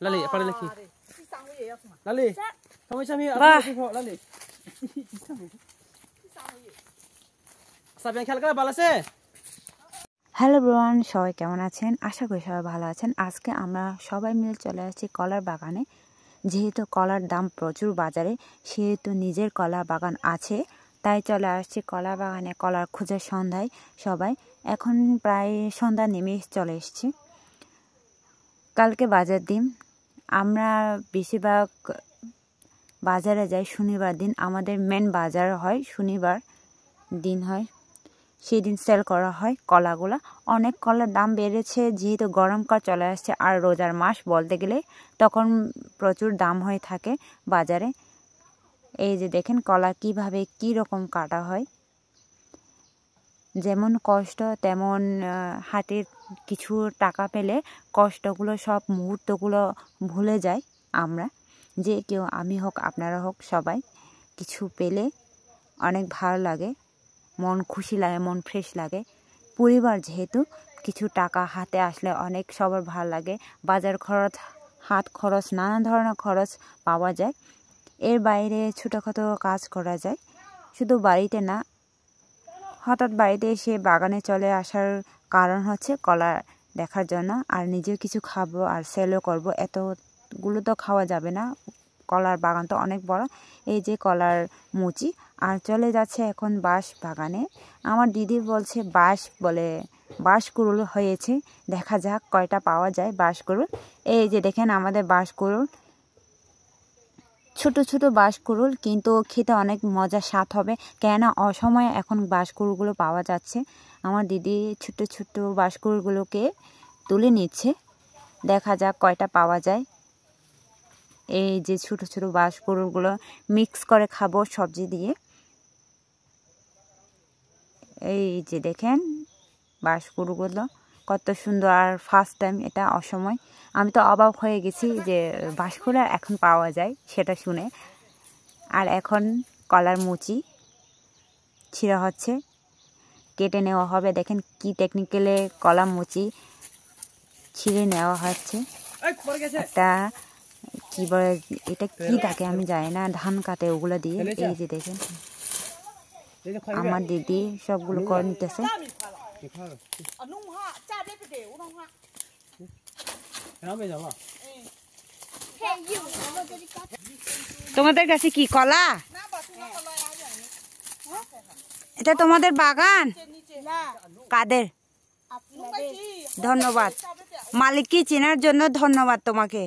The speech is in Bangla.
Lali, apa lagi? Lali, kamu cami apa lagi kok Lali? Sabian খেয়াল করে ভালো আছে? হ্যালো এভরিওয়ান, সবাই কেমন আছেন? আশা করি সবাই ভালো আছেন। আজকে আমরা সবাই মিলে চলে আসছি কলার বাগানে। যেহেতু কলার দাম প্রচুর বাজারে, সেহেতু নিজের কলা বাগান আছে, তাই চলে আসছি কলা বাগানে কলার খোঁজার সন্ধ্যায় সবাই। এখন প্রায় সন্ধ্যা নেমে চলে এসেছি। কালকে বাজার দিন, আমরা বেশিরভাগ বাজারে যাই শনিবার দিন। আমাদের মেন বাজার হয় শনিবার দিন হয়, সেই দিন সেল করা হয় কলাগুলা। অনেক কলার দাম বেড়েছে, যেহেতু গরমকাল চলে আসছে আর রোজার মাস বলতে গেলে, তখন প্রচুর দাম হয়ে থাকে বাজারে। এই যে দেখেন কলা কিভাবে কি রকম কাটা হয়। যেমন কষ্ট তেমন হাতের কিছু টাকা পেলে কষ্টগুলো সব মুহূর্তগুলো ভুলে যায় আমরা। যে কেউ আমি হোক আপনারা হোক সবাই কিছু পেলে অনেক ভালো লাগে, মন খুশি লাগে, মন ফ্রেশ লাগে। পরিবার যেহেতু কিছু টাকা হাতে আসলে অনেক সবার ভালো লাগে। বাজার খরচ, হাত খরচ, নানা ধরনের খরচ পাওয়া যায়। এর বাইরে ছোটোখাটো কাজ করা যায়, শুধু বাড়িতে না। হঠাৎ বাড়িতে এসে বাগানে চলে আসার কারণ হচ্ছে কলা দেখার জন্য, আর নিজেও কিছু খাবো আর সেলও করব। এতগুলো তো খাওয়া যাবে না, কলার বাগান তো অনেক বড়। এই যে কলার মুচি, আর চলে যাচ্ছে এখন বাঁশ বাগানে। আমার দিদি বলছে বাঁশকুড়ুল হয়েছে, দেখা যাক কয়টা পাওয়া যায় বাঁশকুড়ুল। এই যে দেখেন আমাদের বাঁশকুড়ুল, ছোট ছোট বাঁশকুড়ুল, কিন্তু খেতে অনেক মজা স্বাদ হবে। কেননা অসময়ে এখন বাঁশকুড়ুলগুলো পাওয়া যাচ্ছে। আমার দিদি ছোট ছোট বাঁশকুড়ুলগুলোকে তুলে নিচ্ছে, দেখা যাক কয়টা পাওয়া যায়। এই যে ছোট ছোট বাঁশকুড়ুলগুলো মিক্স করে খাবো সবজি দিয়ে। এই যে দেখেন বাঁশকুড়ুলগুলো কত সুন্দর, আর ফার্স্ট টাইম এটা অসময়। আমি তো অবাক হয়ে গেছি যে বাঁশকুড়ুল এখন পাওয়া যায় সেটা শুনে। আর এখন কলার মুচি ছিঁড়া হচ্ছে, কেটে নেওয়া হবে। দেখেন কি টেকনিক্যালে কলা মুচি ছিঁড়ে নেওয়া হচ্ছে। একটা কি বলে, এটা কি থাকে আমি জানি না, ধান কাটে ওগুলো দিয়ে। এই যে দেখেন আমার দিদি সবগুলো করে নিতেছে। তোমাদের কাছে কি কলা? এটা তোমাদের বাগান? কাদের? ধন্যবাদ, মালিককে চেনার জন্য ধন্যবাদ তোমাকে।